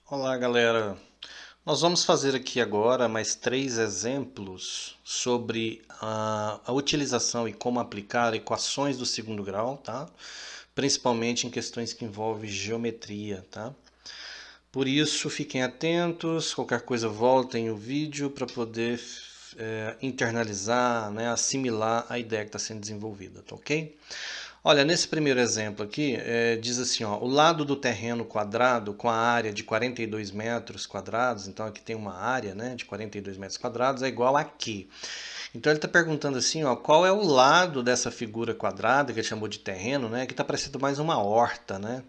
Olá, galera. Nós vamos fazer aqui agora mais 3 exemplos sobre a utilização e como aplicar equações do segundo grau, tá? Principalmente em questões que envolvem geometria, tá? Por isso, fiquem atentos, qualquer coisa voltem o vídeo para poder internalizar, né, assimilar a ideia que está sendo desenvolvida, tá ok? Olha, nesse primeiro exemplo aqui, diz assim, ó, o lado do terreno quadrado com a área de 42 metros quadrados, então aqui tem uma área, né, de 42 metros quadrados, é igual a quê? Então ele está perguntando assim, ó, qual é o lado dessa figura quadrada, que ele chamou de terreno, né, que está parecendo mais uma horta, né,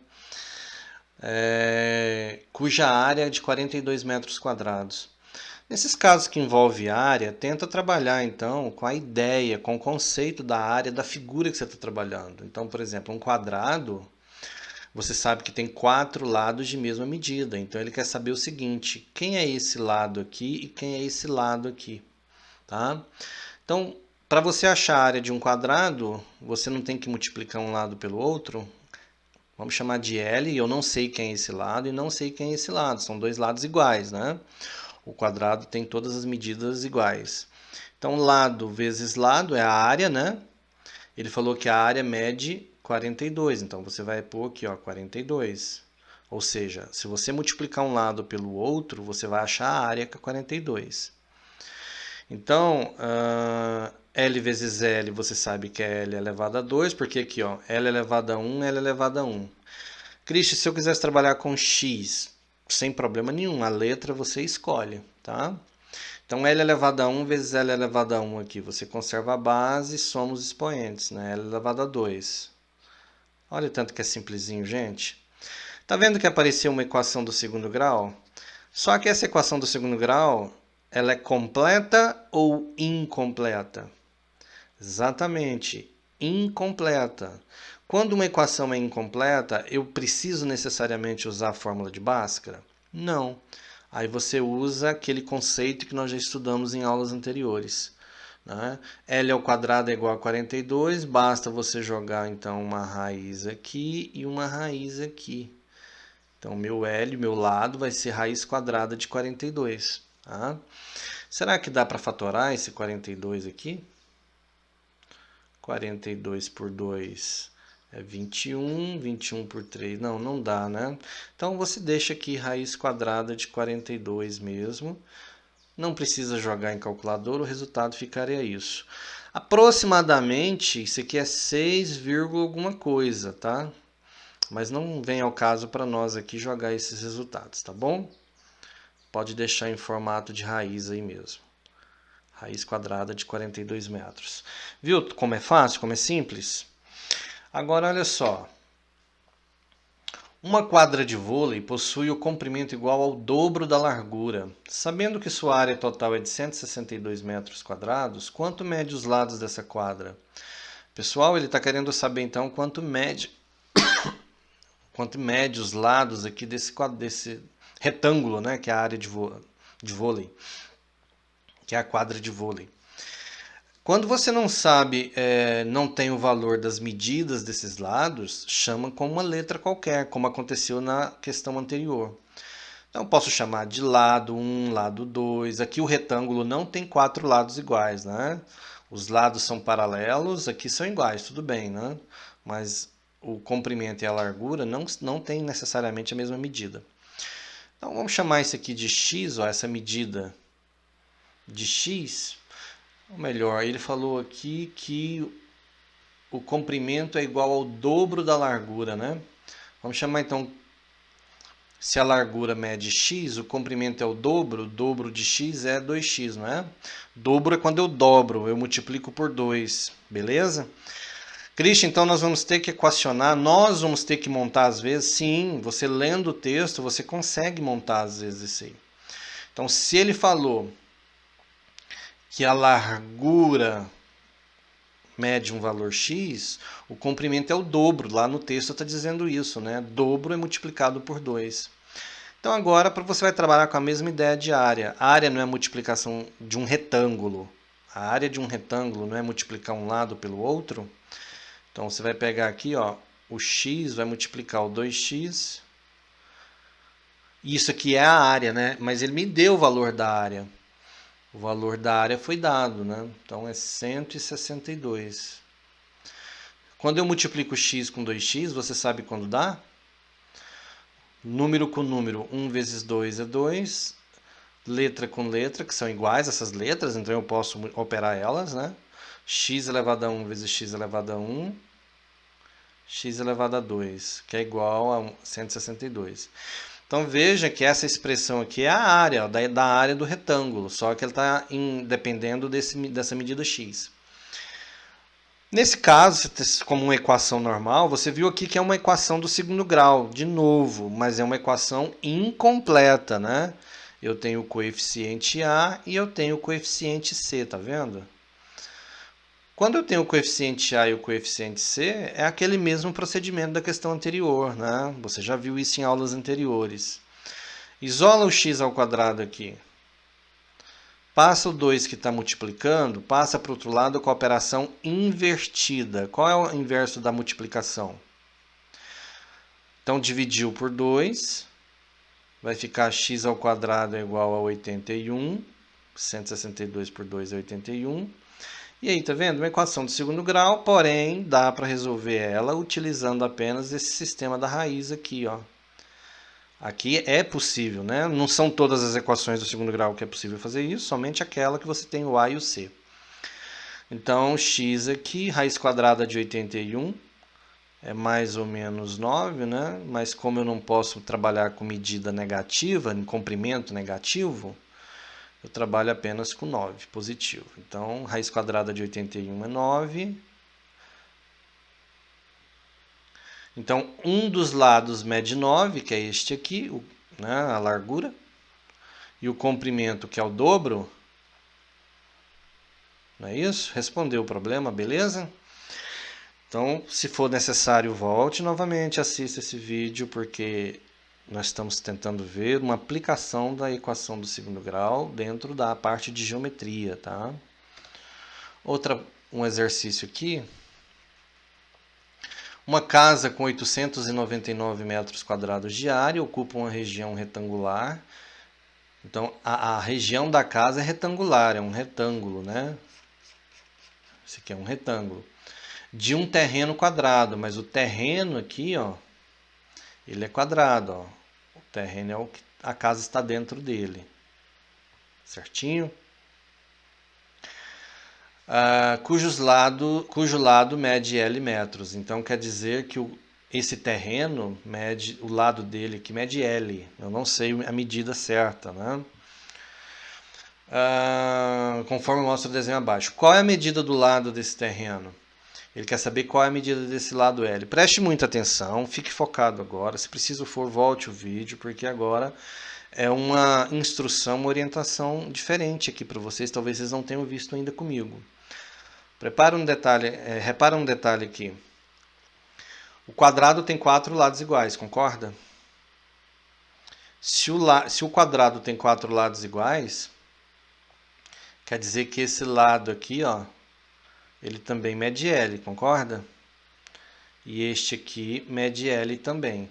cuja área é de 42 metros quadrados. Nesses casos que envolve área, tenta trabalhar então com a ideia, com o conceito da área, da figura que você está trabalhando. Então, por exemplo, um quadrado, você sabe que tem 4 lados de mesma medida. Então ele quer saber o seguinte: quem é esse lado aqui e quem é esse lado aqui, tá? Então, para você achar a área de um quadrado, você não tem que multiplicar um lado pelo outro. Vamos chamar de L, e eu não sei quem é esse lado e não sei quem é esse lado. São 2 lados iguais, né? O quadrado tem todas as medidas iguais. Então, lado vezes lado é a área, né? Ele falou que a área mede 42, então você vai pôr aqui, ó, 42. Ou seja, se você multiplicar um lado pelo outro, você vai achar a área que é 42. Então, L vezes L, você sabe que é L elevado a 2, porque aqui, ó, L elevado a 1, L elevado a 1. Cristian, se eu quisesse trabalhar com X, sem problema nenhum, a letra você escolhe, tá? Então, L elevado a 1 vezes L elevado a 1 aqui. Você conserva a base e soma os expoentes, né? L elevado a 2. Olha o tanto que é simplesinho, gente. Tá vendo que apareceu uma equação do segundo grau? Só que essa equação do segundo grau, ela é completa ou incompleta? Exatamente, incompleta. Quando uma equação é incompleta, eu preciso necessariamente usar a fórmula de Bhaskara? Não. Aí você usa aquele conceito que nós já estudamos em aulas anteriores, né? L ao quadrado é igual a 42, basta você jogar então uma raiz aqui e uma raiz aqui. Então, meu L, meu lado, vai ser raiz quadrada de 42. Tá? Será que dá para fatorar esse 42 aqui? 42 por 2 é 21, 21 por 3, não dá, né? Então você deixa aqui raiz quadrada de 42 mesmo. Não precisa jogar em calculadora, o resultado ficaria isso. Aproximadamente, isso aqui é 6, alguma coisa, tá? Mas não vem ao caso para nós aqui jogar esses resultados, tá bom? Pode deixar em formato de raiz aí mesmo. Raiz quadrada de 42 metros. Viu como é fácil, como é simples? Agora olha só. Uma quadra de vôlei possui o comprimento igual ao dobro da largura. Sabendo que sua área total é de 162 metros quadrados, quanto mede os lados dessa quadra? Pessoal, ele está querendo saber então quanto mede os lados aqui desse retângulo, né, que é a área de vôlei, que é a quadra de vôlei. Quando você não sabe, não tem o valor das medidas desses lados, chama com uma letra qualquer, como aconteceu na questão anterior. Então, posso chamar de lado 1, lado 2. Aqui o retângulo não tem 4 lados iguais, né? Os lados são paralelos, aqui são iguais, tudo bem, né? Mas o comprimento e a largura não tem necessariamente a mesma medida. Então, vamos chamar isso aqui de x, ó, essa medida de x. Ou melhor, ele falou aqui que o comprimento é igual ao dobro da largura, né? Vamos chamar então, se a largura mede x, o comprimento é o dobro de x é 2x, não é? Dobro é quando eu dobro, eu multiplico por 2, beleza? Christian, então nós vamos ter que equacionar, nós vamos ter que montar às vezes, sim, você lendo o texto, você consegue montar às vezes isso aí. Então, se ele falou que a largura mede um valor x, o comprimento é o dobro. Lá no texto está dizendo isso, né? Dobro é multiplicado por 2. Então agora você vai trabalhar com a mesma ideia de área. A área não é multiplicação de um retângulo. A área de um retângulo não é multiplicar um lado pelo outro. Então você vai pegar aqui, ó, o x vai multiplicar o 2x Isso aqui é a área, né? Mas ele me deu o valor da área. O valor da área foi dado, né? Então é 162. Quando eu multiplico x com 2x, você sabe quando dá? Número com número, 1 vezes 2 é 2. Letra com letra, que são iguais essas letras, então eu posso operar elas, né? X elevado a 1 vezes x elevado a 1, x elevado a 2, que é igual a 162. Então veja que essa expressão aqui é a área, ó, da área do retângulo, só que ele está dependendo dessa medida x. Nesse caso, como uma equação normal, você viu aqui que é uma equação do segundo grau, de novo, mas é uma equação incompleta, né? Eu tenho o coeficiente A e eu tenho o coeficiente C, tá vendo? Quando eu tenho o coeficiente A e o coeficiente C, é aquele mesmo procedimento da questão anterior, né? Você já viu isso em aulas anteriores. Isola o x ao quadrado aqui. Passa o 2 que está multiplicando, passa para o outro lado com a operação invertida. Qual é o inverso da multiplicação? Então, dividiu por 2, vai ficar x ao quadrado é igual a 81. 162 por 2 é 81. E aí, tá vendo? Uma equação de segundo grau, porém, dá para resolver ela utilizando apenas esse sistema da raiz aqui, ó. Aqui é possível, né? Não são todas as equações do segundo grau que é possível fazer isso, somente aquela que você tem o A e o C. Então, x aqui, raiz quadrada de 81, é mais ou menos 9, né? Mas como eu não posso trabalhar com medida negativa, em comprimento negativo, eu trabalho apenas com 9, positivo. Então, raiz quadrada de 81 é 9. Então, um dos lados mede 9, que é este aqui, né, a largura. E o comprimento, que é o dobro. Não é isso? Respondeu o problema, beleza? Então, se for necessário, volte novamente, assista esse vídeo, porque nós estamos tentando ver uma aplicação da equação do segundo grau dentro da parte de geometria, tá? Um exercício aqui. Uma casa com 899 metros quadrados de área ocupa uma região retangular. Então, a região da casa é retangular, é um retângulo, né? Esse aqui é um retângulo. De um terreno quadrado, mas o terreno aqui, ó, ele é quadrado, ó. O terreno é o que a casa está dentro dele. Certinho? Cujo lado mede L metros. Então quer dizer que esse terreno mede, o lado dele que mede L. Eu não sei a medida certa, né? Conforme mostra o desenho abaixo. Qual é a medida do lado desse terreno? Ele quer saber qual é a medida desse lado L. Preste muita atenção, fique focado agora. Se preciso for, volte o vídeo, porque agora é uma instrução, uma orientação diferente aqui para vocês. Talvez vocês não tenham visto ainda comigo. Repara um detalhe aqui. O quadrado tem 4 lados iguais, concorda? Se o quadrado tem 4 lados iguais, quer dizer que esse lado aqui, ó, ele também mede L, concorda? E este aqui mede L também.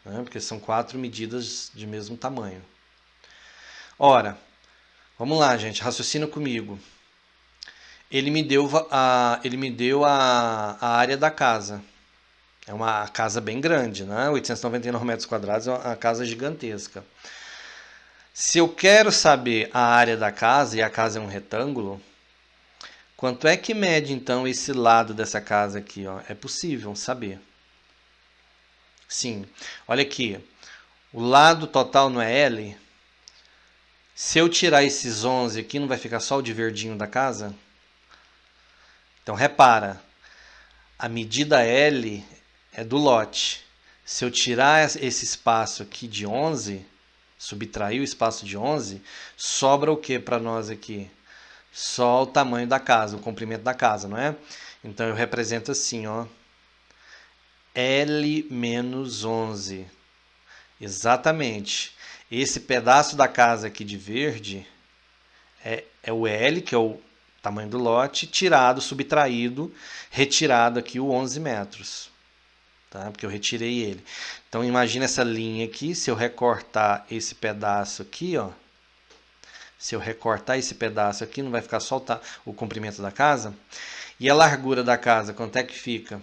Né? Porque são 4 medidas de mesmo tamanho. Ora, vamos lá, gente, raciocina comigo. Ele me deu a área da casa. É uma casa bem grande, né? 899 metros quadrados é uma casa gigantesca. Se eu quero saber a área da casa, e a casa é um retângulo, quanto é que mede então esse lado dessa casa aqui? Ó? É possível saber. Sim. Olha aqui. O lado total não é L? Se eu tirar esses 11 aqui, não vai ficar só o de verdinho da casa? Então repara. A medida L é do lote. Se eu tirar esse espaço aqui de 11, subtrair o espaço de 11, sobra o que para nós aqui? Só o tamanho da casa, o comprimento da casa, não é? Então eu represento assim, ó. L menos 11. Exatamente. Esse pedaço da casa aqui de verde é o L, que é o tamanho do lote, tirado, subtraído, retirado aqui o 11 metros. tá? Porque eu retirei ele. Então imagina essa linha aqui, se eu recortar esse pedaço aqui, ó, se eu recortar esse pedaço aqui, não vai ficar só o comprimento da casa? E a largura da casa, quanto é que fica?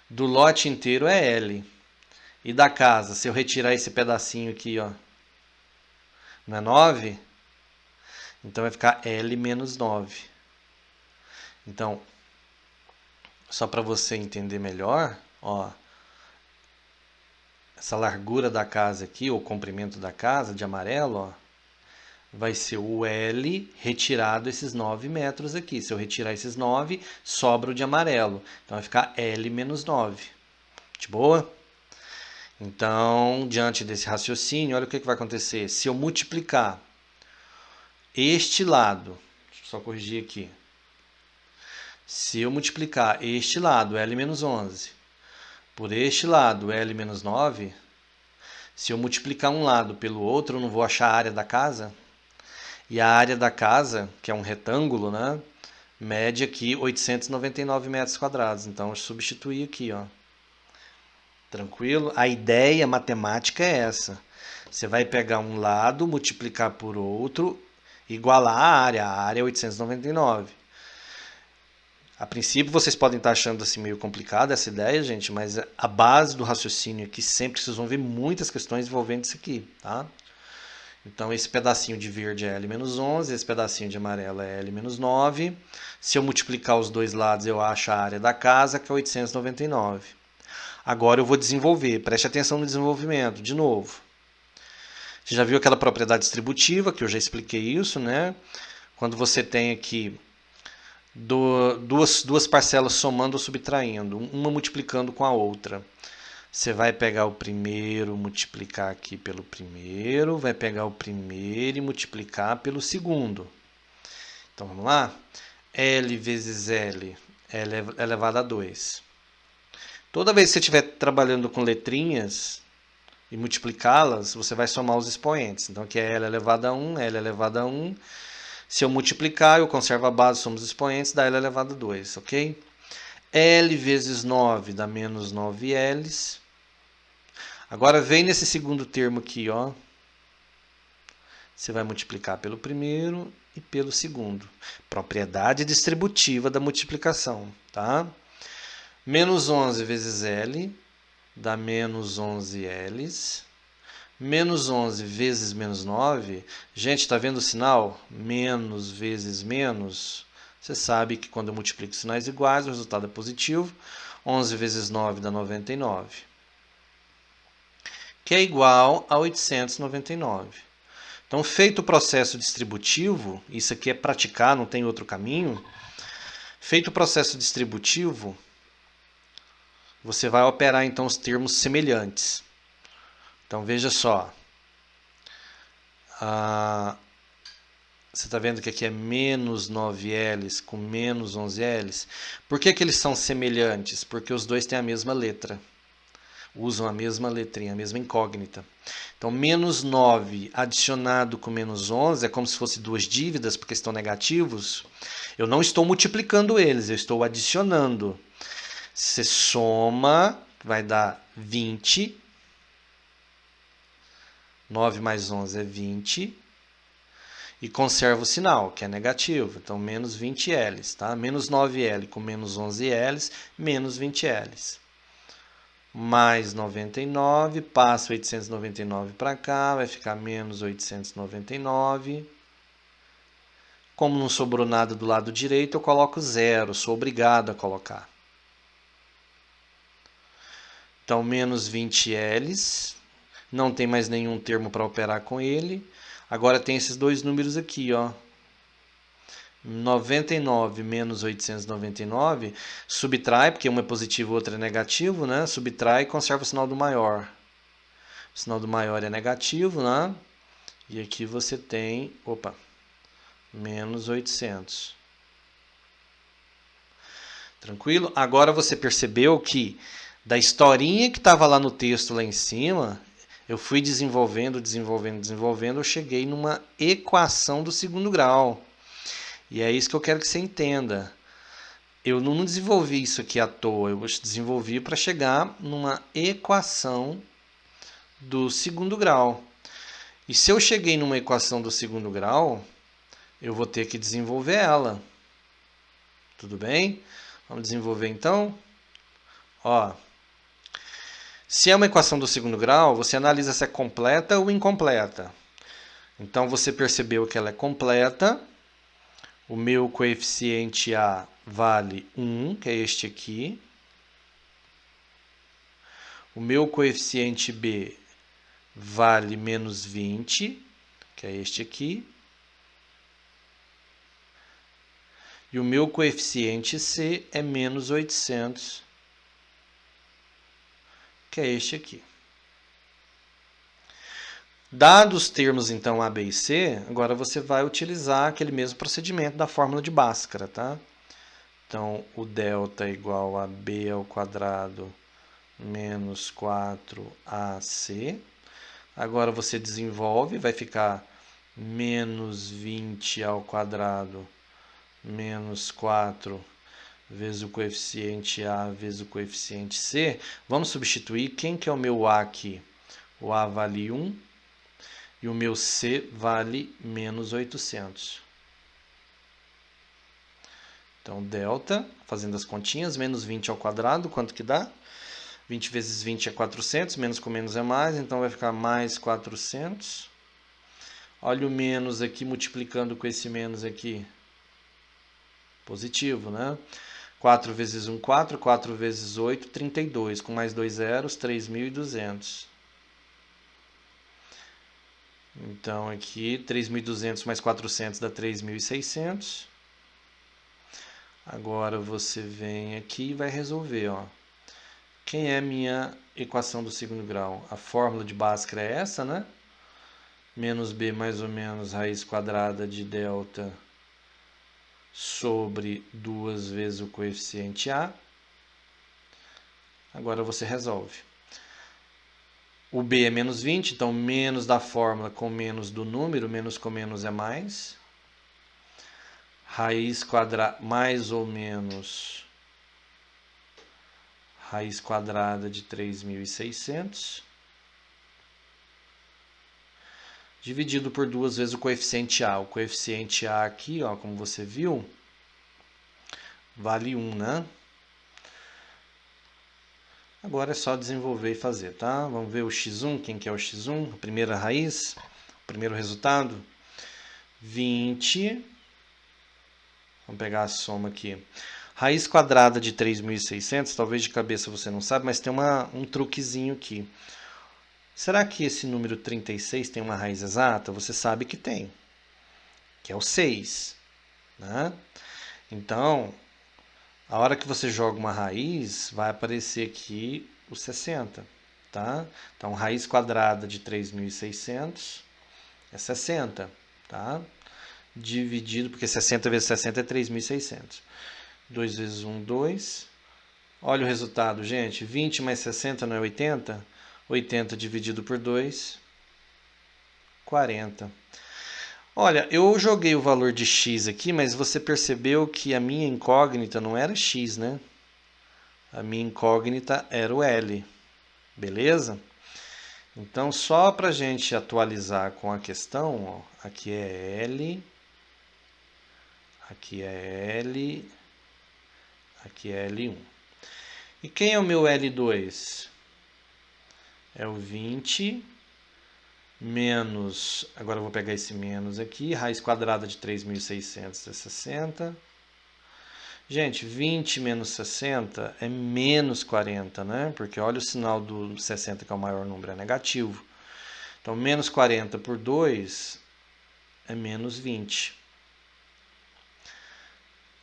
Do lote inteiro é L. E da casa, se eu retirar esse pedacinho aqui, ó, não é 9? Então vai ficar L menos 9. Então, só para você entender melhor, ó, essa largura da casa aqui, ou comprimento da casa, de amarelo, ó, vai ser o L retirado esses 9 metros aqui. Se eu retirar esses 9, sobra o de amarelo. Então vai ficar L menos 9. De boa? Então, diante desse raciocínio, olha o que vai acontecer. Se eu multiplicar este lado, deixa eu só corrigir aqui. Se eu multiplicar este lado, L menos 11, por este lado, L menos 9, se eu multiplicar um lado pelo outro, eu não vou achar a área da casa? E a área da casa, que é um retângulo, né, mede aqui 899 metros quadrados. Então, eu substituí aqui, ó. Tranquilo? A ideia matemática é essa. Você vai pegar um lado, multiplicar por outro, igualar a área. A área é 899. A princípio, vocês podem estar achando assim meio complicada essa ideia, gente, mas a base do raciocínio aqui sempre vocês vão ver muitas questões envolvendo isso aqui, tá? Então, esse pedacinho de verde é L-11, esse pedacinho de amarelo é L-9. Se eu multiplicar os dois lados, eu acho a área da casa, que é 899. Agora eu vou desenvolver, preste atenção no desenvolvimento, de novo. Você já viu aquela propriedade distributiva, que eu já expliquei isso, né? Quando você tem aqui duas parcelas somando ou subtraindo, uma multiplicando com a outra. Você vai pegar o primeiro, multiplicar aqui pelo primeiro, vai pegar o primeiro e multiplicar pelo segundo. Então vamos lá? L vezes L, L elevado a 2. Toda vez que você estiver trabalhando com letrinhas e multiplicá-las, você vai somar os expoentes. Então aqui é L elevado a 1, L elevado a 1. Se eu multiplicar, eu conservo a base, somos os expoentes, dá L elevado a 2, ok? L vezes 9 dá menos 9Ls. Agora vem nesse segundo termo aqui, ó. Você vai multiplicar pelo primeiro e pelo segundo. Propriedade distributiva da multiplicação, tá? Menos 11 vezes L dá menos 11Ls. Menos 11 vezes menos 9. Gente, está vendo o sinal? Menos vezes menos. Você sabe que quando eu multiplico sinais iguais, o resultado é positivo. 11 vezes 9 dá 99. Que é igual a 899. Então, feito o processo distributivo, isso aqui é praticar, não tem outro caminho. Feito o processo distributivo, você vai operar então os termos semelhantes. Então, veja só. Você está vendo que aqui é menos 9Ls com menos 11Ls? Por que eles são semelhantes? Porque os dois têm a mesma letra. Usam a mesma letrinha, a mesma incógnita. Então, menos 9 adicionado com menos 11 é como se fosse duas dívidas, porque estão negativos. Eu não estou multiplicando eles, eu estou adicionando. Você soma, vai dar 20. 9 mais 11 é 20. E conserva o sinal, que é negativo. Então, menos 20Ls. Tá? Menos 9L com menos 11Ls, menos 20Ls. Mais 99, passa 899 para cá, vai ficar menos 899. Como não sobrou nada do lado direito, eu coloco 0, sou obrigado a colocar. Então, menos 20Ls, não tem mais nenhum termo para operar com ele. Agora tem esses dois números aqui, ó. 99 menos 899, subtrai, porque um é positivo e o outro é negativo, né? Subtrai e conserva o sinal do maior. O sinal do maior é negativo, né? E aqui você tem, menos 800. Tranquilo? Agora você percebeu que da historinha que estava lá no texto lá em cima, eu fui desenvolvendo, eu cheguei numa equação do segundo grau. E é isso que eu quero que você entenda. Eu não desenvolvi isso aqui à toa, eu desenvolvi para chegar numa equação do segundo grau. E se eu cheguei numa equação do segundo grau, eu vou ter que desenvolver ela. Tudo bem? Vamos desenvolver então? Ó, se é uma equação do segundo grau, você analisa se é completa ou incompleta. Então você percebeu que ela é completa. O meu coeficiente A vale 1, que é este aqui. O meu coeficiente B vale menos 20, que é este aqui. E o meu coeficiente C é menos 800, que é este aqui. Dados os termos, então, A, B e C, agora você vai utilizar aquele mesmo procedimento da fórmula de Bhaskara, tá? Então, o delta é igual a B ao quadrado menos 4AC. Agora você desenvolve, vai ficar menos 20 ao quadrado menos 4 vezes o coeficiente A vezes o coeficiente C. Vamos substituir. Quem que é o meu A aqui? O A vale 1 e o meu C vale menos 800. Então, delta, fazendo as continhas, menos 20 ao quadrado, quanto que dá? 20 vezes 20 é 400, menos com menos é mais, então vai ficar mais 400. Olha o menos aqui multiplicando com esse menos aqui. Positivo, né? 4 vezes 1, 4. 4 vezes 8, 32. Com mais 2 zeros, 3.200. Então, aqui, 3.200 mais 400 dá 3.600. Agora, você vem aqui e vai resolver, ó. Quem é a minha equação do segundo grau? A fórmula de Bhaskara é essa, né? Menos b mais ou menos raiz quadrada de delta sobre 2 vezes o coeficiente A. Agora você resolve. O b é menos 20, então menos da fórmula com menos do número, menos com menos é mais. Raiz quadrada mais ou menos raiz quadrada de 3.600. Dividido por 2 vezes o coeficiente A. O coeficiente A aqui, ó, como você viu, vale 1, né? Agora é só desenvolver e fazer, tá? Vamos ver o x1, quem que é o x1? A primeira raiz, o primeiro resultado. 20. Vamos pegar a soma aqui. Raiz quadrada de 3.600, talvez de cabeça você não sabe, mas tem um truquezinho aqui. Será que esse número 36 tem uma raiz exata? Você sabe que tem, que é o 6, né? Então, a hora que você joga uma raiz, vai aparecer aqui o 60, tá? Então, raiz quadrada de 3.600 é 60, tá? Dividido, porque 60 vezes 60 é 3.600. 2 vezes 1, 2. Olha o resultado, gente. 20 mais 60 não é 80? 80 dividido por 2, 40. Olha, eu joguei o valor de x aqui, mas você percebeu que a minha incógnita não era x, né? A minha incógnita era o L. Beleza? Então, só para a gente atualizar com a questão, ó, aqui é L, aqui é L, aqui é L1. E quem é o meu L2? É o 20 menos, agora eu vou pegar esse menos aqui, raiz quadrada de 3.600 é 60. Gente, 20 menos 60 é menos 40, né? Porque olha o sinal do 60, que é o maior número, é negativo. Então, menos 40 por 2 é menos 20.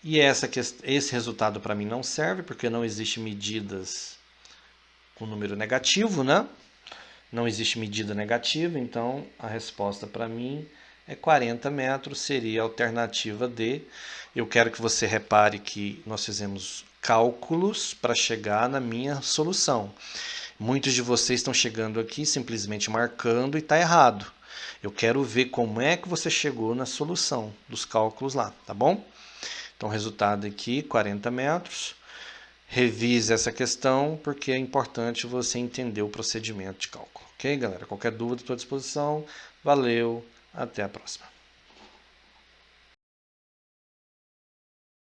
E esse resultado para mim não serve, porque não existe medidas com número negativo, né? Não existe medida negativa, então a resposta para mim é 40 metros, seria a alternativa D. Eu quero que você repare que nós fizemos cálculos para chegar na minha solução. Muitos de vocês estão chegando aqui simplesmente marcando e está errado. Eu quero ver como é que você chegou na solução dos cálculos lá, tá bom? Então, resultado aqui, 40 metros. Revise essa questão, porque é importante você entender o procedimento de cálculo. Ok, galera? Qualquer dúvida, estou à disposição. Valeu, até a próxima.